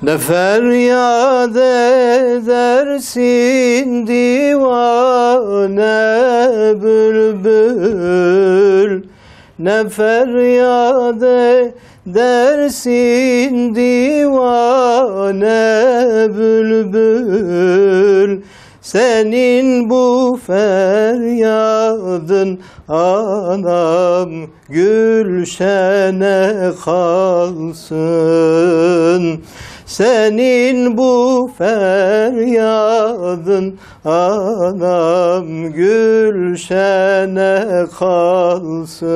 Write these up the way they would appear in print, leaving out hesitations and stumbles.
Ne feryat edersin divane bülbül, ne feryat edersin divane bülbül. Senin bu feryadın anam gülşene kalsın. Senin bu feryadın anam gülşene kalsın.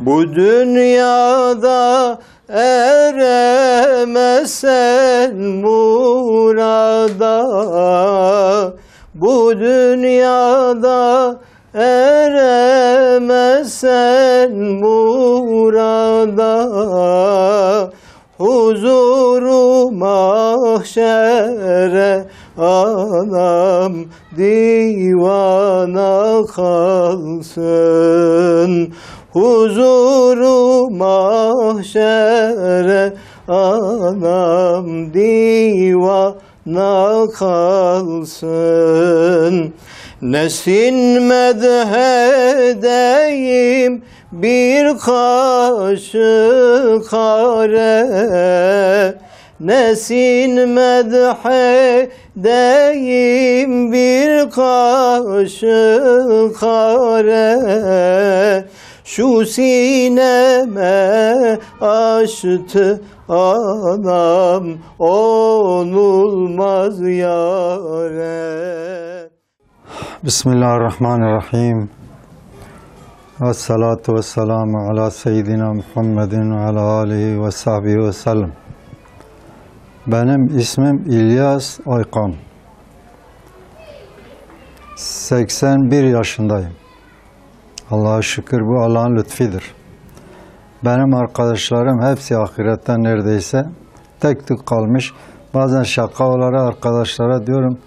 Bu dünyada eremezsen murada, bu dünyada eremezsen murada, huzuru mahşere anam divana kalsın. Huzuru mahşere anam divana kalsın. Nesin medhedeyim bir kaşık kare, nesin medhedeyim bir kaşık kare. Şu sineme açtı anam onulmaz yâre. Bismillahirrahmanirrahim. Vessalatu vesselamu ala seyyidina Muhammedin ve ala alihi ve sahbihi ve sellem. Benim ismim İlyas Aykan. 81 yaşındayım. Allah'a şükür bu Allah'ın lütfidir. Benim arkadaşlarım hepsi ahiretten neredeyse tek tük kalmış. Bazen şaka olarak arkadaşlara diyorum,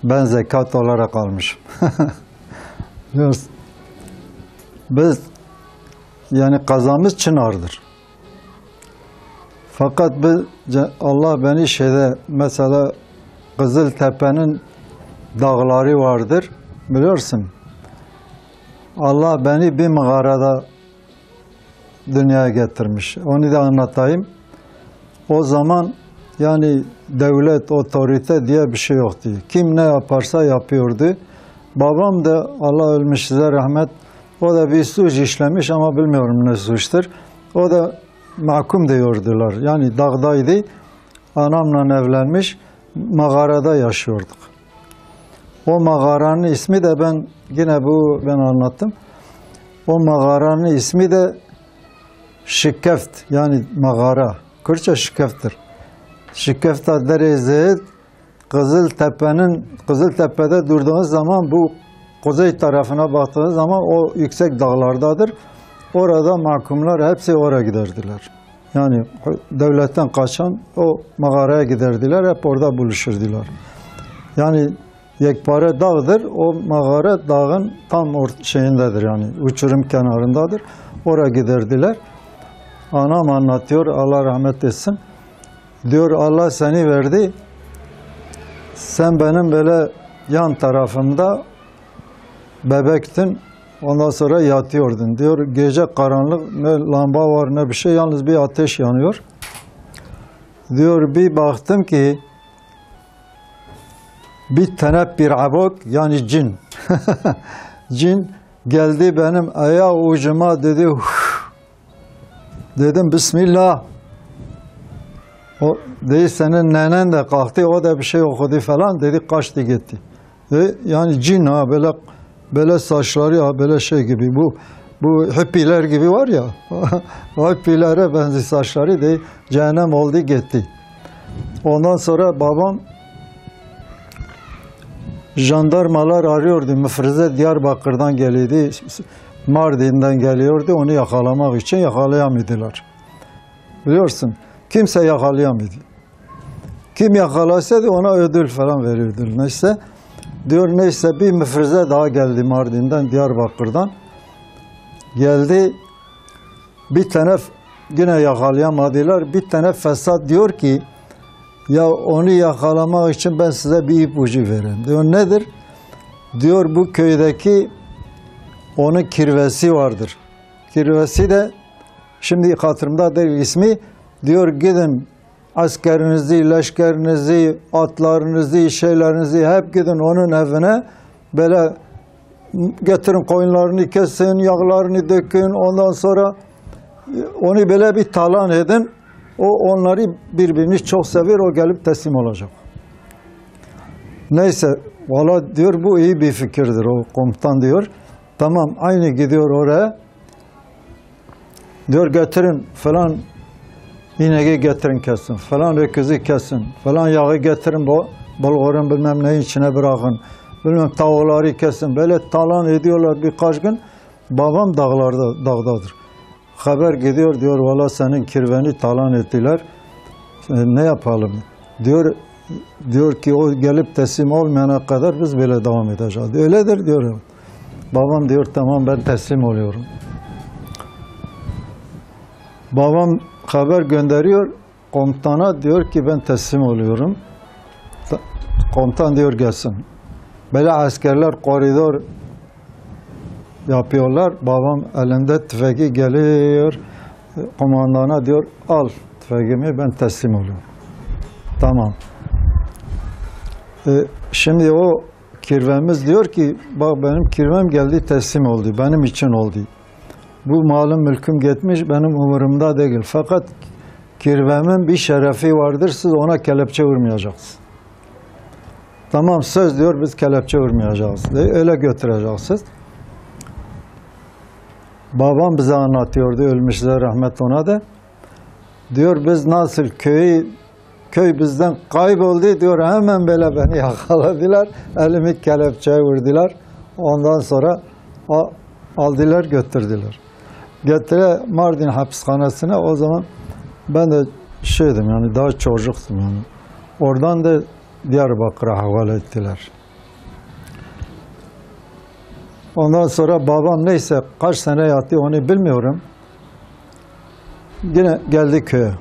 ben zekat olarak almışım. Biz yani kazamız çınardır. Fakat Allah beni mesela Kızıltepe'nin dağları vardır, biliyorsun. Allah beni bir mağarada dünyaya getirmiş. Onu da anlatayım. O zaman yani devlet, otorite diye bir şey yoktu. Kim ne yaparsa yapıyordu. Babam da Allah ölmüş size rahmet. O da bir suç işlemiş ama bilmiyorum ne suçtur. O da mahkum diyordular. Yani dağdaydı. Anamla evlenmiş. Mağarada yaşıyorduk. O mağaranın ismi de ben anlattım. O mağaranın ismi de Şikeft, yani mağara. Kürtçe Şikef'tir. Şikef'ta derezeyet, Kızıltepe'de durduğunuz zaman bu kuzey tarafına baktığınız zaman o yüksek dağlardadır. Orada mahkumlar hepsi oraya giderdiler. Yani devletten kaçan o mağaraya giderdiler, hep orada buluşurdular. Yani yekpare dağdır, o mağara dağın tam şeyindedir, yani uçurum kenarındadır. Oraya giderdiler. Anam anlatıyor, Allah rahmet etsin. Diyor Allah seni verdi, sen benim böyle yan tarafımda bebektin, ondan sonra yatıyordun. Diyor gece karanlık, ne lamba var ne bir şey, yalnız bir ateş yanıyor. Diyor bir baktım ki bir tane bir abok, yani cin. Cin geldi benim ayağı ucuma, dedi dedim Bismillah. O dedi senin nenen de kalktı, o da bir şey okudu falan, dedi kaçtı gitti. Yani cin ha, böyle saçları ha, böyle şey gibi, bu hippiler gibi var ya, o hippilere benzi saçları, dedi cehennem oldu gitti. Ondan sonra babam jandarmalar arıyordu. Müfrize Diyarbakır'dan geliyordu, Mardin'den geliyordu, onu yakalamak için yakalayamadılar. Biliyorsun, kimse yakalayamadı. Kim yakalasaydı ona ödül falan veriyordu. Neyse, diyor neyse bir müfrize daha geldi Mardin'den, Diyarbakır'dan. Geldi, bir tane yine yakalayamadılar. Bir tane fesat diyor ki ya onu yakalamak için ben size bir ipucu vereyim. Diyor nedir? Diyor bu köydeki onun kirvesi vardır. Kirvesi de şimdi hatırımda değil ismi. Diyor gidin askerinizi, leşkerinizi, atlarınızı, şeylerinizi hep gidin onun evine böyle getirin koyunlarını kesin, yağlarını dökün. Ondan sonra onu böyle bir talan edin. O onları birbirini çok sever. O gelip teslim olacak. Neyse. Valla diyor bu iyi bir fikirdir. O komutan diyor. Tamam aynı gidiyor oraya. Diyor getirin falan ineği getirin kesin. Falan öküzü kesin. Falan yağı getirin bulgurun bilmem neyin içine bırakın. Bilmem tavukları kesin. Böyle talan ediyorlar birkaç gün. Babam dağdadır. Haber gidiyor diyor valla senin kirveni talan ettiler. Ne yapalım? Diyor ki o gelip teslim olmayana kadar biz böyle devam edeceğiz. Öyledir diyor. Babam diyor tamam ben teslim oluyorum. Babam haber gönderiyor. Komutana diyor ki ben teslim oluyorum. Komutan diyor gelsin. Böyle askerler koridor yapıyorlar. Babam elinde tüfeği geliyor. Komandana diyor al tüfeğimi ben teslim oluyorum. Tamam. Şimdi o kirvemiz diyor ki bak benim kirvem geldi teslim oldu. Benim için oldu. Bu malım mülküm gitmiş benim umurumda değil. Fakat kirvemin bir şerefi vardır. Siz ona kelepçe vurmayacaksınız. Tamam söz diyor biz kelepçe vurmayacağız. Öyle götüreceksiniz. Babam bize anlatıyordu. Ölmüşler rahmet ona da. Diyor biz nasıl köy bizden kayboldu diyor. Hemen böyle beni yakaladılar. Elimi kelepçeye vurdular. Ondan sonra aldılar götürdüler. Getirdiler Mardin hapishanesine. O zaman ben de şeydim yani daha çocuktum yani. Oradan da Diyarbakır'a havale ettiler. Ondan sonra babam neyse kaç sene yattı onu bilmiyorum. Yine geldi köye.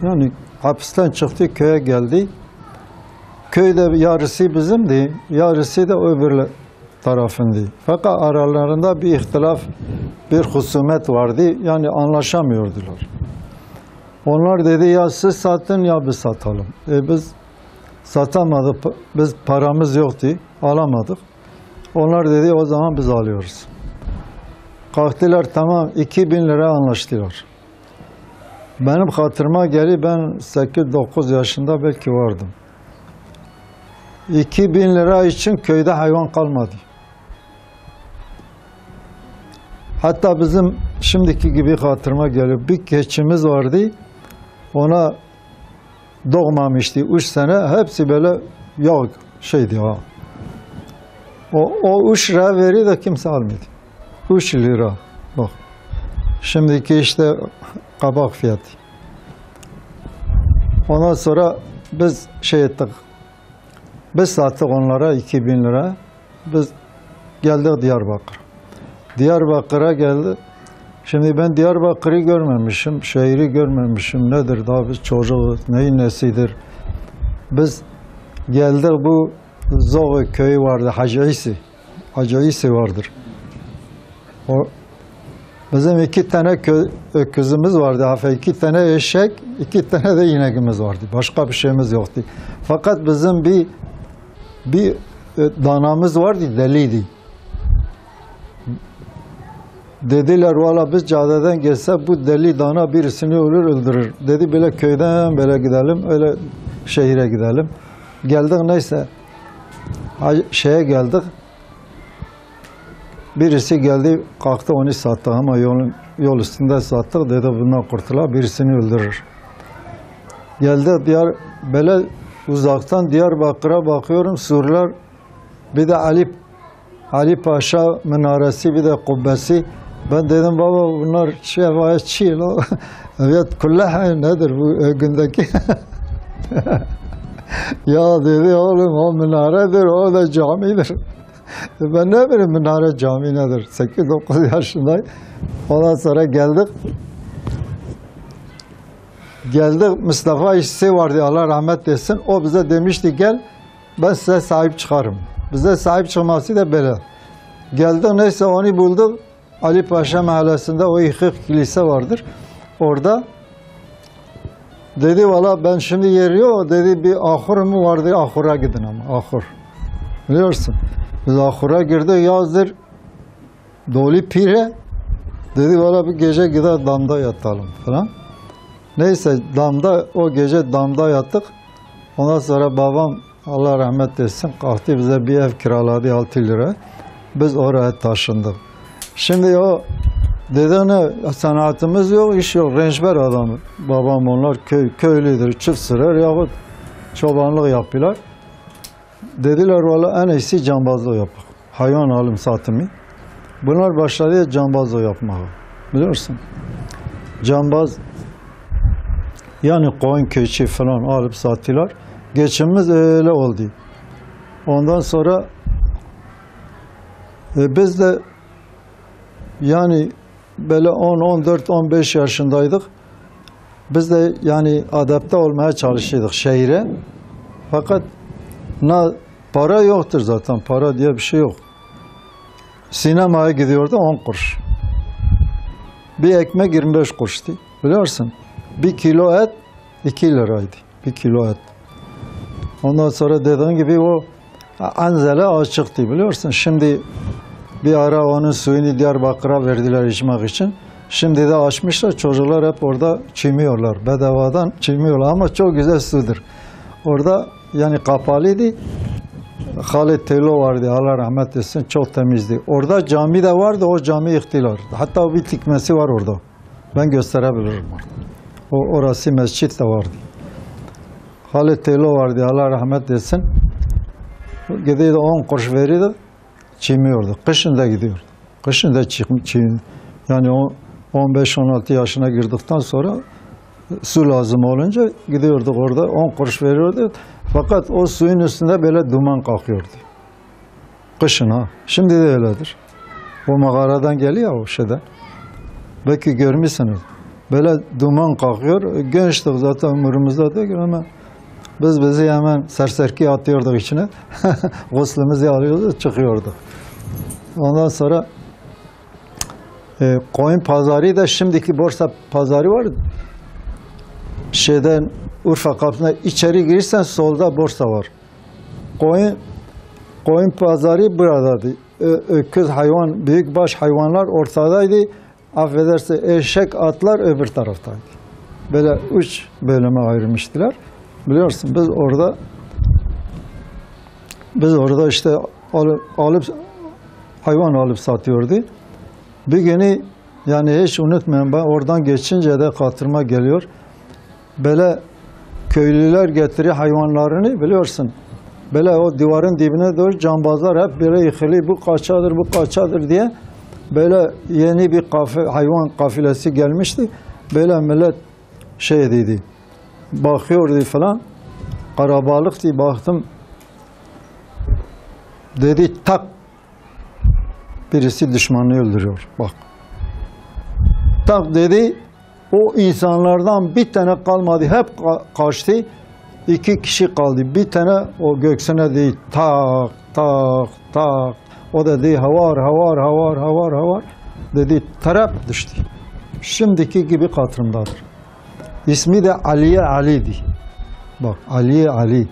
Yani hapisten çıktı köye geldi. Köyde yarısı bizimdi, yarısı da öbür tarafındı. Fakat aralarında bir ihtilaf, bir husumet vardı. Yani anlaşamıyordular. Onlar dedi ya siz satın ya biz satalım. Biz satamadık, biz paramız yoktu, alamadık. Onlar dedi o zaman biz alıyoruz. Kalktılar tamam 2000 lira anlaştılar. Benim hatırıma geli ben 8-9 yaşında belki vardım. 2000 lira için köyde hayvan kalmadı. Hatta bizim şimdiki gibi hatırıma geliyor. Bir keçimiz vardı. Ona doğmamıştı 3 sene. Hepsi böyle yok şeydi ha. O 3 lira veri de kimse almadı. 3 lira. Bak. Şimdiki işte kabak fiyatı. Ondan sonra biz şey ettik. Biz sattık onlara 2000 lira. Biz geldik Diyarbakır. Diyarbakır'a geldi. Şimdi ben Diyarbakır'ı görmemişim, şehri görmemişim. Nedir daha biz çocuğuz, neyin nesidir? Biz geldik bu Zoğu köyü vardı, Hacı İsi vardır. O, bizim 2 tane öküzümüz vardı, hafif 2 tane eşek, 2 tane de ineğimiz vardı. Başka bir şeyimiz yoktu. Fakat bizim bir danamız vardı, deliydi. Dediler valla biz caddeden geçse bu deli dana birisini öldürür. Dedi böyle köyden böyle gidelim, öyle şehire gidelim. Geldik neyse şeye geldik. Birisi geldi kalktı onu sattı ama yol üstünde sattık dedi bundan kurtular birisini öldürür. Geldi böyle uzaktan Diyarbakır'a bakıyorum surlar bir de Ali Paşa minaresi bir de kubbesi. Ben dedim baba bunlar şevayetçi. Evet kullaha nedir bu gündeki? Ya dedi oğlum o minaredir o da camidir. Ben ne bileyim minare cami nedir? 8-9 yaşındayım. Ondan sonra geldik. Geldi Mustafa işçisi vardı Allah rahmet etsin. O bize demişti gel ben size sahip çıkarım. Bize sahip çıkması da böyle. Geldi neyse onu bulduk. Ali Paşa mahallesinde o yıkık kilise vardır. Orada dedi valla ben şimdi yeri yok. Dedi bir ahur mu vardı? Ahura gidin ama ahur. Biliyorsun. Biz ahura girdik yazdır. Dolu pire. Dedi valla bir gece gider damda yatalım falan. Neyse damda o gece damda yattık. Ondan sonra babam Allah rahmet etsin kalktı bize bir ev kiraladı 6 lira. Biz oraya taşındık. Şimdi o dedi ne sanatımız yok, iş yok. Rençber adamı. Babam onlar köylüdür, çift sürer yahut çobanlık yapıyorlar. Dediler valla en iyisi cambazlık yapmak. Hayvan alım satımı. Bunlar başladı cambazlık yapmaya. Biliyorsun. Cambaz yani koyun keçi falan alıp sattılar. Geçimimiz öyle oldu. Ondan sonra biz de yani böyle 10, 14, 15 yaşındaydık. Biz de yani adapte olmaya çalışıyorduk şehire. Fakat para yoktur zaten. Para diye bir şey yok. Sinemaya gidiyordu 10 kuruş. Bir ekmek 25 kuruştu. Biliyorsun. 1 kilo et 2 liraydı. 1 kilo et. Ondan sonra dediğim gibi o Anzele açıktı biliyorsun. Şimdi bir ara onun suyunu Diyarbakır'a verdiler içmek için. Şimdi de açmışlar. Çocuklar hep orada çimiyorlar. Bedavadan çimiyorlar ama çok güzel sudur. Orada yani kapalıydı. Halit Telo vardı. Allah rahmet etsin. Çok temizdi. Orada cami de vardı. O cami yıktılar. Hatta bir tikmesi var orada. Ben gösterebilirim orada. Orası mescit de vardı. Halit Telo vardı. Allah rahmet etsin. Gidiyordu 10 kuruş verirdi. Çimiyordu. Kışın da gidiyordu. Kışın da çimiyordu. Yani 15-16 yaşına girdikten sonra su lazım olunca gidiyorduk orada 10 kuruş veriyordu. Fakat o suyun üstünde böyle duman kalkıyordu. Kışın ha. Şimdi de öyledir. O mağaradan geliyor o şeyden. Belki görmüşsünüz. Böyle duman kalkıyor. Gençtik zaten umurumuzda değil ama bizi hemen serserki atıyorduk içine. Guslümüzü alıyorduk, çıkıyorduk. Ondan sonra koyun pazarı da şimdiki borsa pazarı var. Şeyden Urfa kapısına içeri girirsen solda borsa var. Koyun pazarı buradaydı. Öküz hayvan, büyükbaş hayvanlar ortadaydı. Affedersin eşek atlar öbür taraftaydı. Böyle 3 bölüme ayırmıştılar. Biliyorsun biz orada işte alıp hayvan alıp satıyordu. Bir günü yani hiç unutmayın ben oradan geçince de hatırıma geliyor. Böyle köylüler getiriyor hayvanlarını biliyorsun. Böyle o duvarın dibine doğru cambazlar hep böyle yıkılıyor. Bu kaçadır, bu kaçadır diye. Böyle yeni bir hayvan kafilesi gelmişti. Böyle millet şey dedi. Bakıyordu falan. Karabalık diye baktım. Dedi tak. Birisi düşmanını öldürüyor. Bak. Tak dedi. O insanlardan bir tane kalmadı. Hep kaçtı. 2 kişi kaldı. Bir tane o göksüne değil. Tak, tak, tak. O da dedi havar. Dedi taraf düştü. Şimdiki gibi hatırımdadır. İsmi de Aliye Ali'di. Bak Aliye Ali.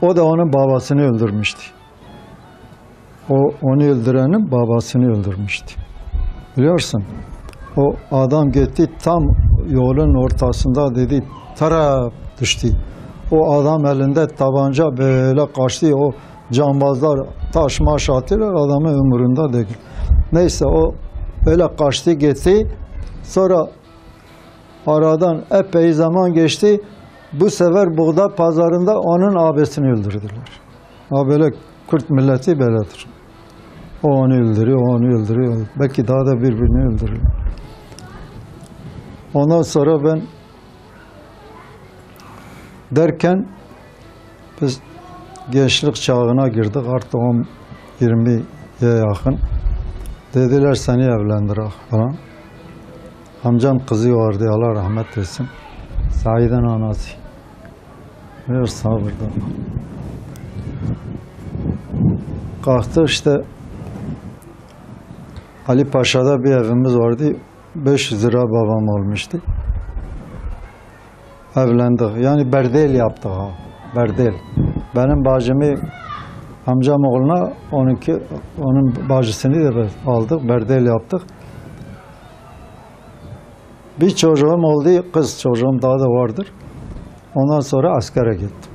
O da onun babasını öldürmüştü. Onu öldürenin babasını öldürmüştü. Biliyorsun? O adam gitti tam yolun ortasında dedi taraf düştü. O adam elinde tabanca böyle kaçtı. O cambazlar taş maş atıyorlar adamın umurunda değil. Neyse o öyle kaçtı gitti. Sonra aradan epey zaman geçti. Bu sefer Buğda pazarında onun abisini öldürdüler. Ha böyle Kürt milleti böyledir. O onu öldürüyor. Belki daha da birbirini öldürüyor. Ondan sonra ben derken biz gençlik çağına girdik. Artık 20'ye yakın. Dediler seni evlendirelim falan. Amcam kızı vardı Allah rahmet etsin. Said'in anası. Biraz sabırda. Kalktı işte Ali Paşa'da bir evimiz vardı. 500 lira babam almıştı. Evlendik. Yani berdel yaptık ha. Berdel. Benim bacımı amcam oğluna onun bacısını da aldık. Berdel yaptık. Bir çocuğum oldu. Kız çocuğum daha da vardır. Ondan sonra askere gittim.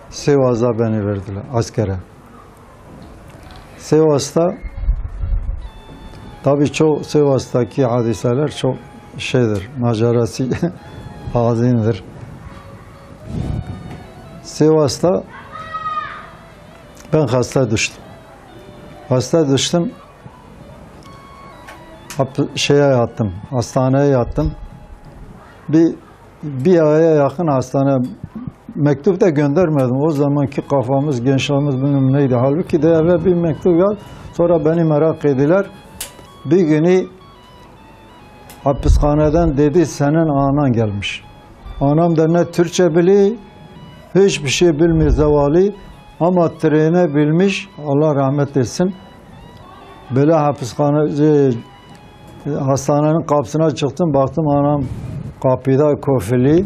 Sivas'a beni verdiler askere. Sivas'ta tabii çok Sivas'taki hadiseler çok şeydir, macerası azindir. Sivas'ta ben hasta düştüm. Hasta düştüm. Şeye yattım, hastaneye yattım. Bir aya yakın hastane mektup da göndermedim. O zamanki kafamız, gençliğimiz bilmem neydi. Halbuki de eve bir mektup yaz. Sonra beni merak ediler. Bir günü hapishaneden dedi senin anan gelmiş. Anam da ne Türkçe biliyor, hiçbir şey bilmiyor zavali. Ama trene bilmiş, Allah rahmet etsin. Böyle hastanenin kapısına çıktım, baktım anam kapıda kofili.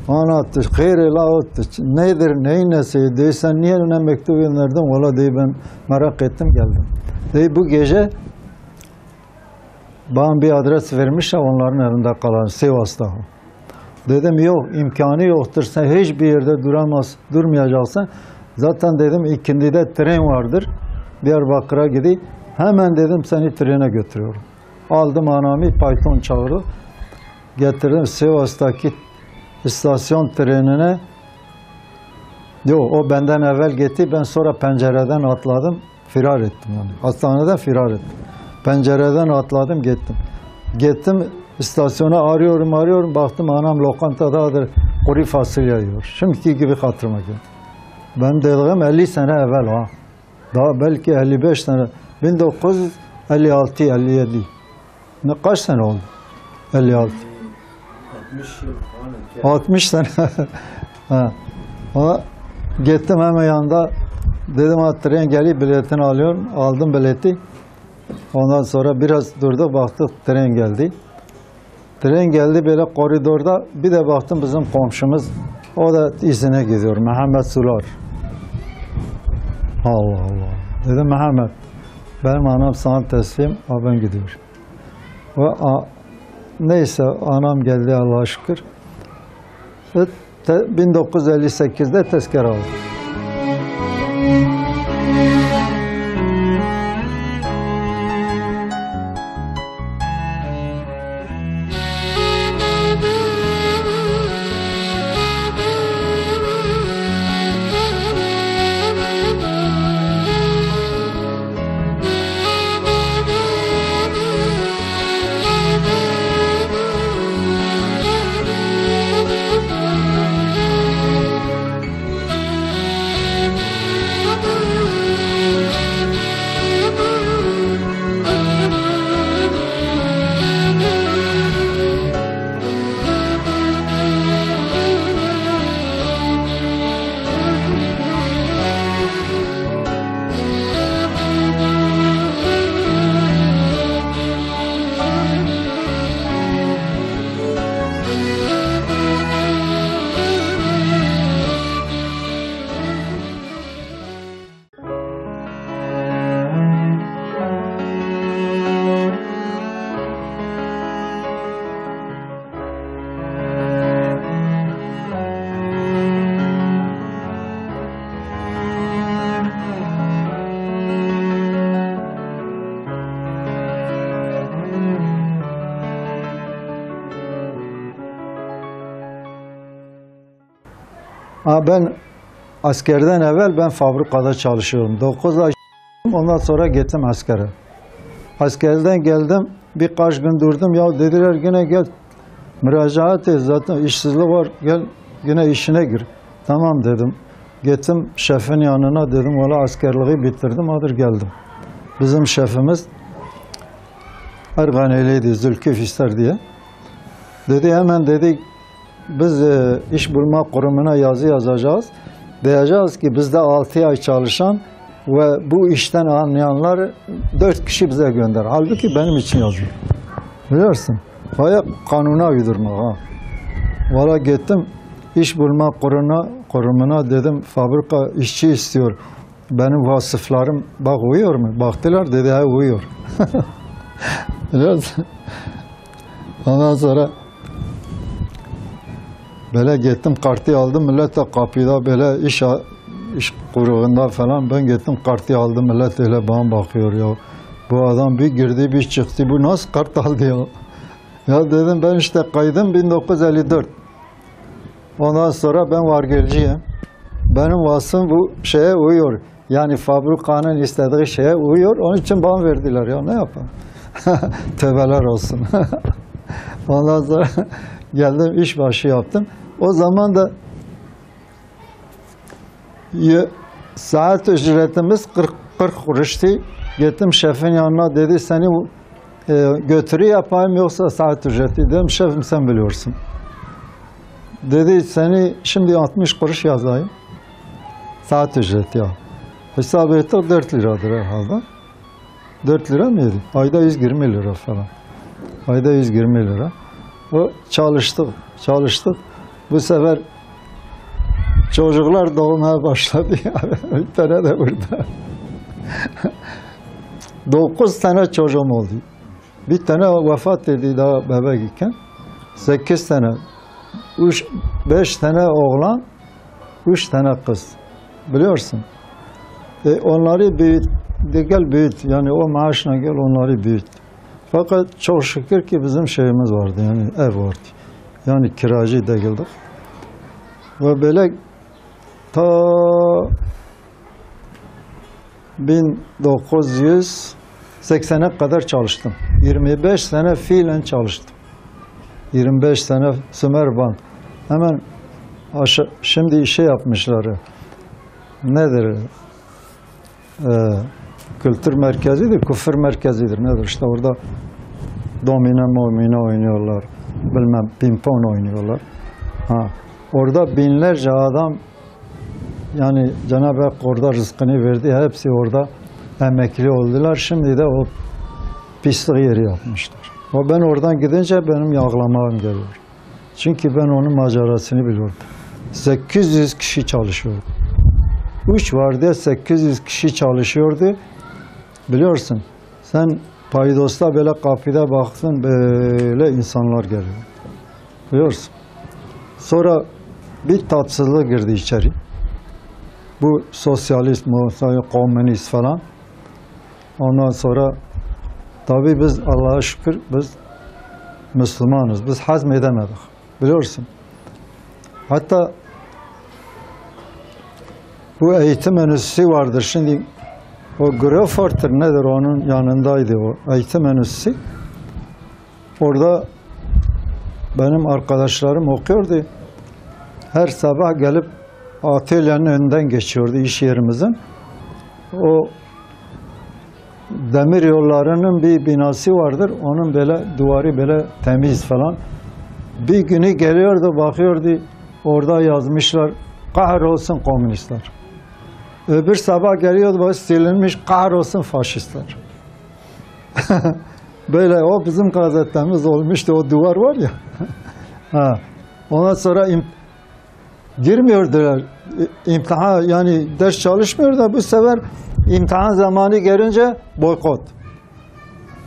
Ana hayır la nedir neyin nesi? Dey sen niye ne mektup gönderdin? Valla dey ben merak ettim geldim. Dey bu gece bana bir adres vermişler onların evinde kalan Sivas'ta. Dedim yok imkanı yoktur sen hiçbir yerde durmayacaksın. Zaten dedim ikindide tren vardır. Diyarbakır'a gideyim. Hemen dedim seni trene götürüyorum. Aldım anamı Python çağırdı. Getirdim Sivas'taki istasyon trenine. Yok o benden evvel gitti. Ben sonra pencereden atladım. Firar ettim yani. Hastaneden firar ettim. Pencereden atladım gittim. Gittim istasyona arıyorum. Baktım anam lokantadadır. Kuru fasulye yiyor. Şimdiki gibi hatırıma geldi. Ben dediğim 50 sene evvel ha. Daha belki 55 sene. 1956-57. Ne kaç sene oldu? 56. 60 sene. Ha. Ama gittim hemen yanında dedim ha tren geliyor biletini alıyorum. Aldım bileti. Ondan sonra biraz durduk baktık tren geldi. Tren geldi böyle koridorda bir de baktım bizim komşumuz o da izine gidiyor. Mehmet Sular. Allah Allah. Dedim Mehmet benim anam sana teslim ben gidiyorum. Ve neyse anam geldi Allah'a şükür. 1958'de tezkere aldım. Ben askerden evvel ben fabrikada çalışıyorum. 9 ay ondan sonra gittim askere. Askerden geldim birkaç gün durdum ya dediler yine gel müracaat et zaten işsizlik var gel yine işine gir. Tamam dedim. Gittim şefin yanına dedim valla askerliği bitirdim hadi geldim. Bizim şefimiz Erganeli'ydi Zülküfisler diye. Dedi hemen dedi biz iş bulma kurumuna yazı yazacağız. Diyeceğiz ki bizde 6 ay çalışan ve bu işten anlayanlar 4 kişi bize gönder. Halbuki benim için yazıyor. Biliyorsun. Baya kanuna uydurma ha. Valla gittim iş bulma kurumuna dedim fabrika işçi istiyor. Benim vasıflarım bak uyuyor mu? Baktılar dedi ha uyuyor. Biliyorsun. Ondan sonra böyle gittim kartı aldım millet de kapıda böyle iş kuyruğunda falan ben gittim kartı aldım millet öyle bana bakıyor ya. Bu adam bir girdi bir çıktı bu nasıl kart aldı ya? Ya dedim ben işte kaydım 1954. Ondan sonra ben vargelciyim. Benim vasfım bu şeye uyuyor. Yani fabrikanın istediği şeye uyuyor. Onun için bana verdiler ya ne yapayım? Tövbeler olsun. Ondan sonra geldim işbaşı yaptım. O zaman da saat ücretimiz 40 kuruştu. Gittim şefin yanına dedi seni götürü yapayım yoksa saat ücreti. Dedim şefim sen biliyorsun. Dedi seni şimdi 60 kuruş yazayım. Saat ücreti ya. Hesap etti 4 liradır herhalde. 4 lira mıydı? Ayda 120 lira falan. Ayda 120 lira. O çalıştık. Bu sefer çocuklar doğmaya başladı. Bir tane de burada. 9 tane çocuğum oldu. Bir tane vefat etti daha bebek iken. 8 tane. 5 tane oğlan, 3 tane kız. Biliyorsun. Onları büyüt. Yani o maaşla gel onları büyüt. Fakat çok şükür ki bizim şeyimiz vardı. Yani ev vardı. Yani kiracı değildik. Ve böyle ta 1980'e kadar çalıştım. 25 sene fiilen çalıştım. 25 sene Sümerbank. Hemen şimdi şey yapmışlar. Nedir? Kültür merkezidir, küfür merkezidir. Nedir? İşte orada domine oynuyorlar. Bilmem pimpon oynuyorlar. Ha. Orada binlerce adam yani Cenab-ı Hak orada rızkını verdi. Hepsi orada emekli oldular. Şimdi de o pislik yeri yapmışlar. Ama ben oradan gidince benim yağlamam geliyor. Çünkü ben onun macerasını biliyorum. 800 kişi çalışıyordu. 3 vardı 800 kişi çalışıyordu. Biliyorsun sen paydosta böyle kapıda baktın böyle insanlar geliyor. Biliyorsun. Sonra bir tatsızlık girdi içeri. Bu sosyalist, komünist falan. Ondan sonra tabii biz Allah'a şükür biz Müslümanız. Biz hazmedemedik. Biliyorsun. Hatta bu eğitim enstitüsü vardır. Şimdi o Gröforter nedir onun yanındaydı o eğitim enstitüsü. Orada benim arkadaşlarım okuyordu. Her sabah gelip atölyenin önünden geçiyordu iş yerimizin. O demir yollarının bir binası vardır. Onun böyle duvarı böyle temiz falan. Bir günü geliyordu, bakıyordu. Orada yazmışlar. Kahrolsun komünistler. Öbür sabah geliyordu, böyle silinmiş. Kahrolsun faşistler. Böyle o bizim gazetemiz olmuştu. O duvar var ya. Ha. Ondan sonra girmiyordular. İmtihan yani ders çalışmıyor da bu sefer imtihan zamanı gelince boykot.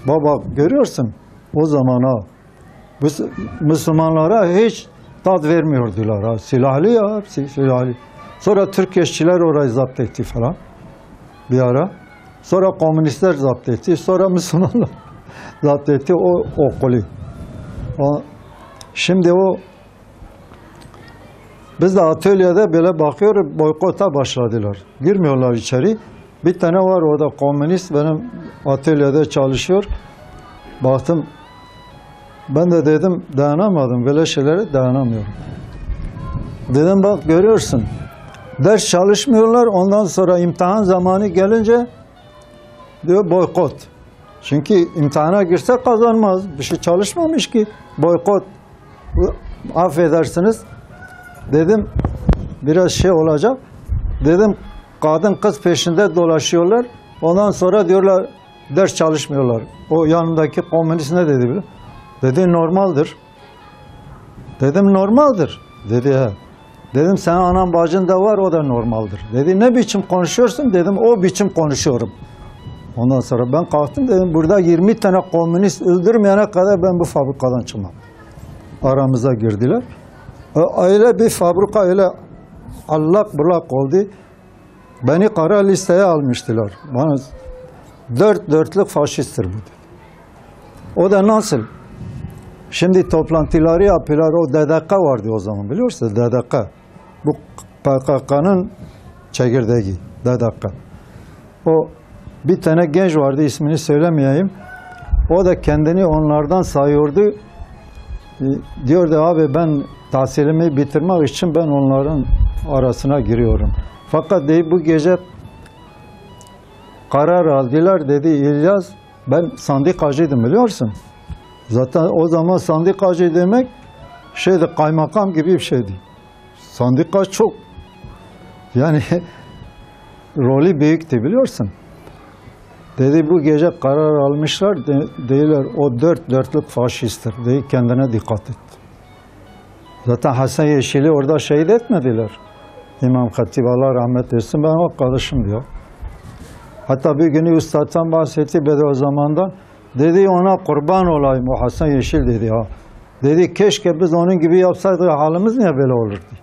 Baba görüyorsun o zaman ha. Müslümanlara hiç tat vermiyordular ha. Silahlı ya hepsi silahlı. Sonra Türk işçiler orayı zapt etti falan bir ara. Sonra komünistler zapt etti. Sonra Müslümanlar zapt etti o okulu. Şimdi o biz de atölyede böyle bakıyoruz, boykota başladılar. Girmiyorlar içeri. Bir tane var orada komünist benim atölyede çalışıyor. Baktım, ben de dedim dayanamadım, böyle şeylere dayanamıyorum. Dedim bak görüyorsun, ders çalışmıyorlar, ondan sonra imtihan zamanı gelince diyor boykot. Çünkü imtihana girse kazanmaz, bir şey çalışmamış ki boykot. affedersiniz. Dedim biraz şey olacak. Dedim kadın kız peşinde dolaşıyorlar. Ondan sonra diyorlar ders çalışmıyorlar. O yanındaki komünist ne dedi biliyor? Dedi normaldir. Dedim normaldir. Dedi he. Dedim sen anan bacın da var o da normaldir. Dedi ne biçim konuşuyorsun? Dedim o biçim konuşuyorum. Ondan sonra ben kalktım dedim burada 20 tane komünist öldürmeyene kadar ben bu fabrikadan çıkmam. Aramıza girdiler. Öyle bir fabrika öyle allak bullak oldu. Beni kara listeye almıştılar. Bana dörtlük faşisttir bu dedi. O da nasıl? Şimdi toplantıları yapıyorlar. O DDK vardı o zaman biliyorsunuz DDK. Bu PKK'nın çekirdeği DDK. O bir tane genç vardı ismini söylemeyeyim. O da kendini onlardan sayıyordu. Diyordu abi ben tahsilimi bitirmek için ben onların arasına giriyorum. Fakat deyip bu gece karar aldılar dedi İlyas ben sandikacıydım biliyorsun. Zaten o zaman sandikacı demek şeydi kaymakam gibi bir şeydi. Sandika çok yani rolü büyüktü biliyorsun. Dedi bu gece karar almışlar dediler o dörtlük faşisttir. Dedi kendine dikkat et. Zaten Hasan Yeşil'i orada şehit etmediler. İmam Hatip Allah rahmet eylesin ben arkadaşım diyor. Hatta bir günü Üstad'dan bahsetti Bediüzzaman'dan. Dedi ona kurban olayım o Hasan Yeşil dedi ya. Dedi keşke biz onun gibi yapsaydık halimiz niye böyle olurdu?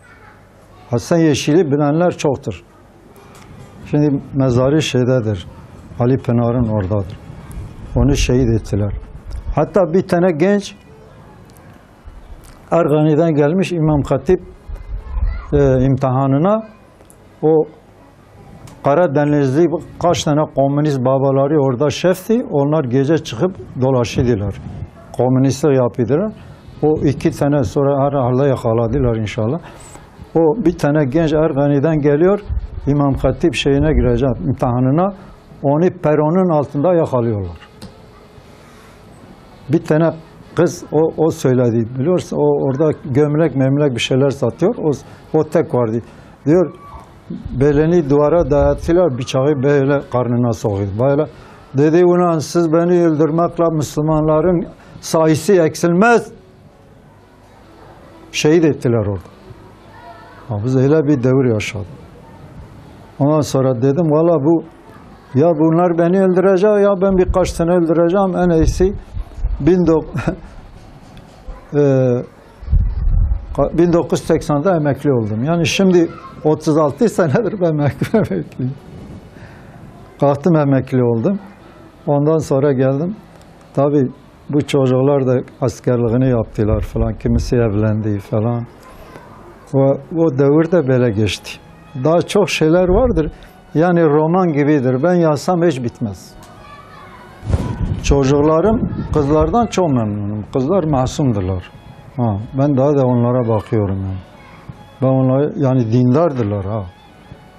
Hasan Yeşil'i bilenler çoktur. Şimdi mezarı şeydedir. Ali Pınar'ın oradadır. Onu şehit ettiler. Hatta bir tane genç Ergani'den gelmiş İmam Hatip imtihanına o Karadenizli kaç tane komünist babaları orada şefti. Onlar gece çıkıp dolaşıyorlar. Komünistlik yapıyorlar. O 2 sene sonra herhalde yakaladılar inşallah. O bir tane genç Ergani'den geliyor. İmam Hatip şeyine girecek imtihanına. Onu peronun altında yakalıyorlar. Bir tane kız o söyledi biliyorsun. O orada gömlek bir şeyler satıyor. O tek vardı. Diyor beleni duvara dayattılar, bıçağı böyle karnına sokuyor. Böyle dedi ulan siz beni öldürmekle Müslümanların sayısı eksilmez. Şehit ettiler orada. Biz öyle bir devir yaşadık. Ondan sonra dedim valla bu ya bunlar beni öldürecek ya ben birkaç tane öldüreceğim en iyisi 1980'de emekli oldum. Yani şimdi 36 senedir ben emekliyim. Kalktım emekli oldum. Ondan sonra geldim. Tabii bu çocuklar da askerliğini yaptılar falan. Kimisi evlendi falan. O devir de böyle geçti. Daha çok şeyler vardır. Yani roman gibidir. Ben yazsam hiç bitmez. Çocuklarım kızlardan çok memnunum. Kızlar masumdurlar. Ben daha da onlara bakıyorum yani. Ben onlara yani dindardırlar ha.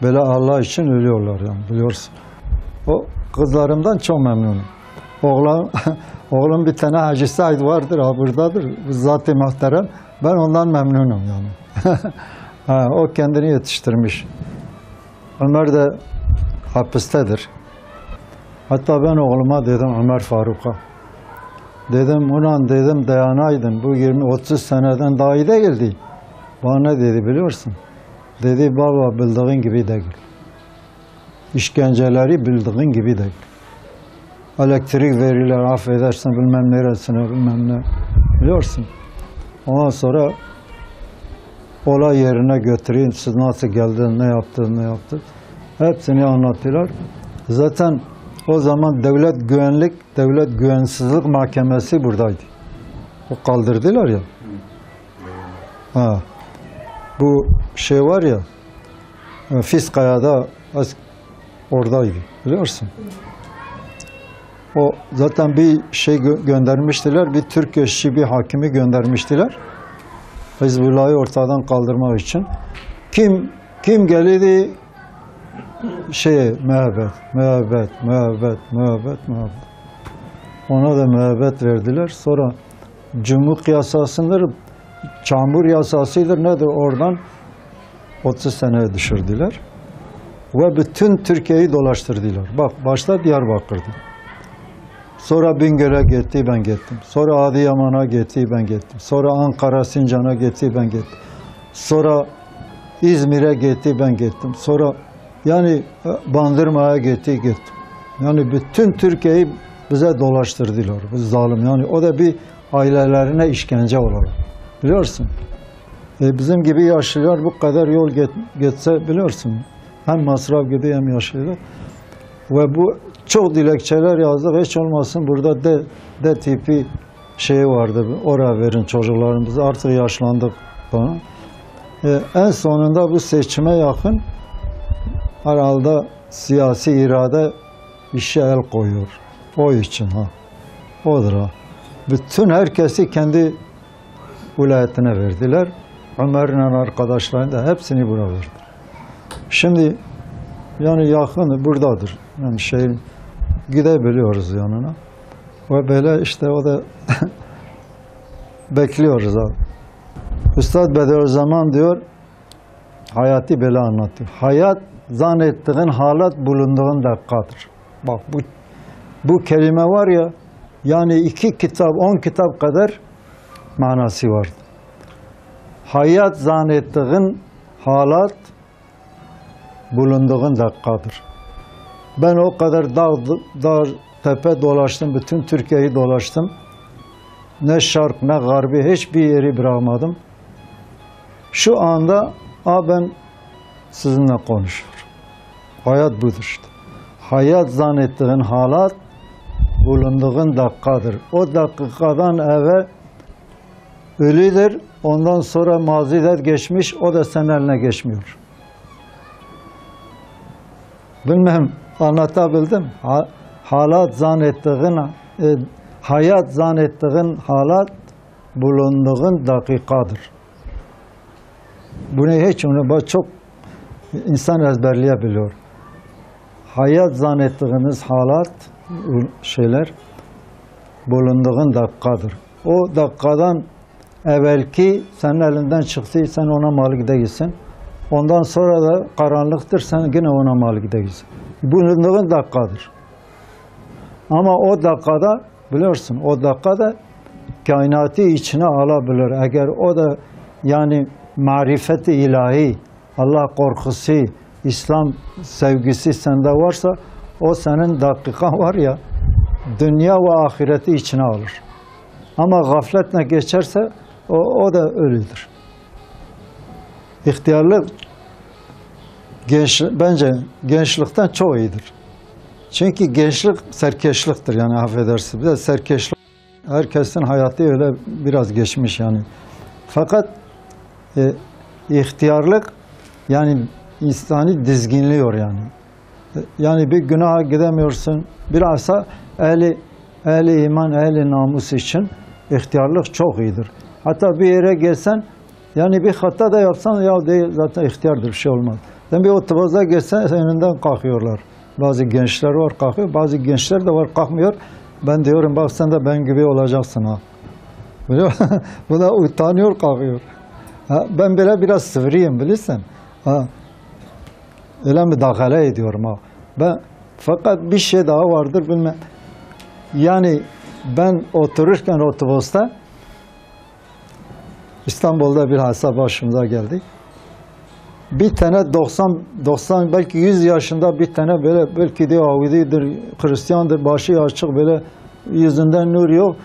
Böyle Allah için ölüyorlar yani biliyorsun. O kızlarımdan çok memnunum. Oğlum bir tane Hacı Said vardır ha buradadır. Zat-ı muhterem. Ben ondan memnunum yani. O kendini yetiştirmiş. Ömer de hapistedir. Hatta ben oğluma dedim Ömer Faruk'a. Dedim ulan dedim dayanaydın. Bu 20-30 seneden daha iyi değildi. Bana ne dedi biliyorsun? Dedi baba bildiğin gibi değil. İşkenceleri bildiğin gibi değil. Elektrik verirler affedersin bilmem neresine bilmem ne. Biliyorsun. Ondan sonra olay yerine götüreyim. Siz nasıl geldin, ne yaptın? Hepsini anlattılar. Zaten o zaman devlet güvensizlik mahkemesi buradaydı. O kaldırdılar ya. Bu şey var ya, Fiskaya'da oradaydı. Biliyorsun. O zaten bir şey göndermiştiler. Bir Türk eşi bir hakimi göndermiştiler. Hizbullah'ı ortadan kaldırmak için. Kim geldi? Müebbet. Ona da müebbet verdiler. Sonra cumhuriyet yasasıdır. çamur yasasıdır nedir oradan 30 seneye düşürdüler. Ve bütün Türkiye'yi dolaştırdılar. Bak başta Diyarbakır'dı. Sonra Bingöl'e gitti ben gittim. Sonra Adıyaman'a gitti ben gittim. Sonra Ankara, Sincan'a gitti ben gittim. Sonra İzmir'e gitti ben gittim. Sonra yani Bandırma'ya gittim. Yani bütün Türkiye'yi bize dolaştırdılar. Bu zalim yani o da bir ailelerine işkence olarak. Biliyorsun. Bizim gibi yaşlılar bu kadar yol geçse biliyorsun. Hem masraf gibi hem yaşlılar. Ve bu çok dilekçeler yazdık. Hiç olmasın burada D tipi şey vardı. Oraya verin çocuklarımıza. Artık yaşlandık falan. En sonunda bu seçime yakın herhalde siyasi irade işe el koyuyor. O için ha. Odur ha. Bütün herkesi kendi vilayetine verdiler. Ömer'le arkadaşlarını da hepsini buna verdi. Şimdi yani yakın buradadır. Yani gidebiliyoruz yanına. Ve böyle işte o da bekliyoruz abi. Üstad Bediüzzaman diyor, hayatı böyle anlatıyor. Hayat zannettiğin halat bulunduğun dakikadır. Bak bu kelime var ya, yani 2 kitap, 10 kitap kadar manası var. Hayat zannettiğin halat bulunduğun dakikadır. Ben o kadar dağ tepe dolaştım, bütün Türkiye'yi dolaştım. Ne şark ne garbi hiçbir yeri bırakmadım. Şu anda ben sizinle konuşuyorum. Hayat budur işte. Hayat zannettiğin halat bulunduğun dakikadır. O dakikadan evvel ölüdür. Ondan sonra mazide geçmiş, o da senin eline geçmiyor. Bilmem anlatabildim. Halat zannettiğin, hayat zannettiğin halat bulunduğun dakikadır. Bunu hiç çok insan ezberleyebiliyor. Hayat zannettiğiniz halat şeyler bulunduğun dakikadır. O dakikadan evvelki senin elinden çıktı, sen ona malik değilsin. Ondan sonra da karanlıktır, sen yine ona malik değilsin. Bulunduğun dakikadır. Ama o dakikada biliyorsun, o dakikada kainatı içine alabilir. Eğer o da yani marifet-i ilahi, Allah korkusu, İslam sevgisi sende varsa o senin dakikan var ya dünya ve ahireti içine alır. Ama gafletle geçerse o da ölüdür. İhtiyarlık bence gençlikten çok iyidir. Çünkü gençlik serkeşliktir yani affedersiniz. Bir de serkeşlik herkesin hayatı öyle biraz geçmiş yani. Fakat ihtiyarlık yani insanı dizginliyor yani. Yani bir günaha gidemiyorsun. Bilhassa ehli iman, ehli namus için ihtiyarlık çok iyidir. Hatta bir yere gelsen yani bir hata da yapsan ya değil zaten ihtiyardır bir şey olmaz. Yani bir otobaza geçsen önünden kalkıyorlar. Bazı gençler var kalkıyor, bazı gençler de var kalkmıyor. Ben diyorum bak sen de ben gibi olacaksın ha. Bu da utanıyor kalkıyor. Ben böyle biraz sıvrıyım bilirsen. Öyle müdahale ediyorum ha. Fakat bir şey daha vardır bilmem. Yani ben otururken otobüste İstanbul'da bilhassa başımıza geldi. Bir tane 90 belki 100 yaşında bir tane böyle belki de Yahudidir, Hristiyandır, başı açık böyle yüzünden nur yok.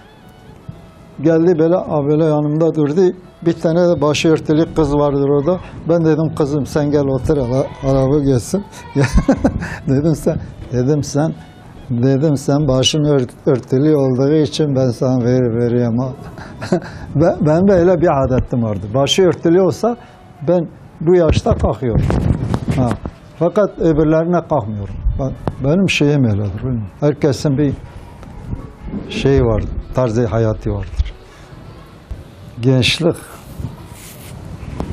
Geldi böyle yanımda durdu. Bir tane de başı örtülü kız vardır orada. Ben dedim kızım sen gel otur araba gelsin. Dedim sen başın örtülü olduğu için ben sana vereyim ha. Ben böyle bir adetim vardı. Başı örtülü olsa ben bu yaşta kalkıyorum. Fakat öbürlerine kalkmıyorum. Benim şeyim öyledir. Herkesin bir şeyi vardır. Tarzı hayatı vardır.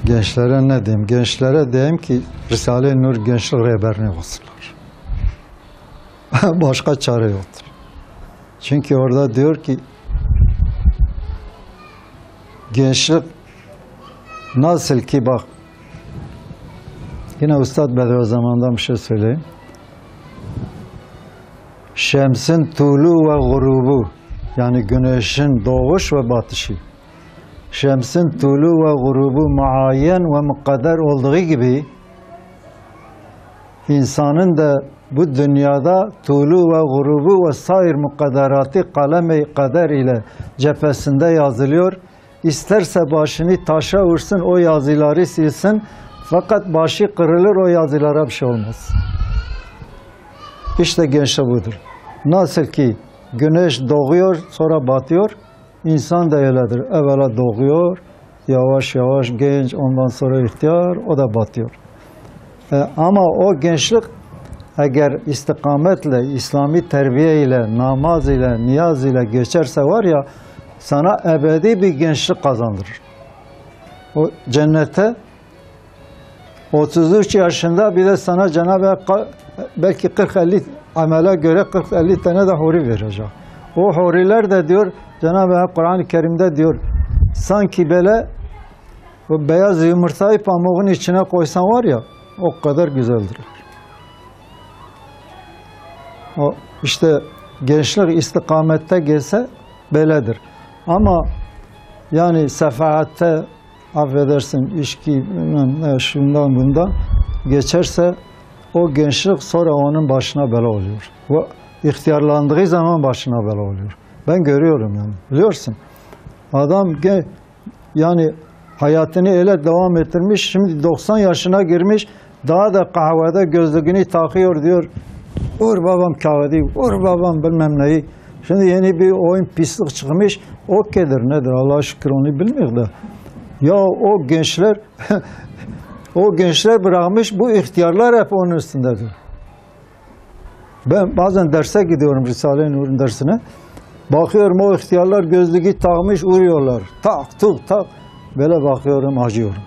Gençlere ne diyeyim? Gençlere diyeyim ki Risale-i Nur gençlik rehberine olsunlar. Başka çare yoktur. Çünkü orada diyor ki gençlik Nasıl ki bak, yine Üstad Bediüzzaman'dan bir şey söyleyeyim. Şemsin tulu ve gurubu, yani güneşin doğuş ve batışı. Şemsin tulu ve gurubu muayyen ve mukadder olduğu gibi insanın da bu dünyada tulu ve gurubu ve sair mukadderatı kalem-i kader ile cephesinde yazılıyor. İsterse başını taşa vursun, o yazıları silsin. Fakat başı kırılır, o yazılara bir şey olmaz. İşte gençlik budur. Nasıl ki güneş doğuyor, sonra batıyor, insan da öyledir. Evvela doğuyor, yavaş yavaş genç, ondan sonra ihtiyar, o da batıyor. Ama o gençlik eğer istikametle, İslami terbiye ile, namaz ile, niyaz ile geçerse var ya, sana ebedi bir gençlik kazandırır. O cennete 33 yaşında bile sana Cenab-ı Hak belki 40-50 amele göre 40-50 tane de huri verecek. O huriler de diyor, Cenab-ı Hak Kur'an-ı Kerim'de diyor, sanki böyle o beyaz yumurtayı pamuğun içine koysan var ya, o kadar güzeldir. O işte gençlik istikamette gelse böyledir. Ama yani sefaatte, affedersin, içki, şundan bundan geçerse o gençlik sonra onun başına bela oluyor. Ve ihtiyarlandığı zaman başına bela oluyor. Ben görüyorum yani. Biliyorsun. Adam yani hayatını öyle devam ettirmiş. Şimdi 90 yaşına girmiş. Daha da kahvede gözlüğünü takıyor diyor. Vur babam kahvede, vur babam bilmem neyi. Şimdi yeni bir oyun pislik çıkmış. Okeydir nedir? Allah'a şükür onu bilmiyor da. Ya o gençler o gençler bırakmış, bu ihtiyarlar hep onun üstündedir. Ben bazen derse gidiyorum, Risale-i Nur'un dersine. Bakıyorum o ihtiyarlar gözlüğü takmış, uyuyorlar. Tak tuk tak. Böyle bakıyorum, acıyorum.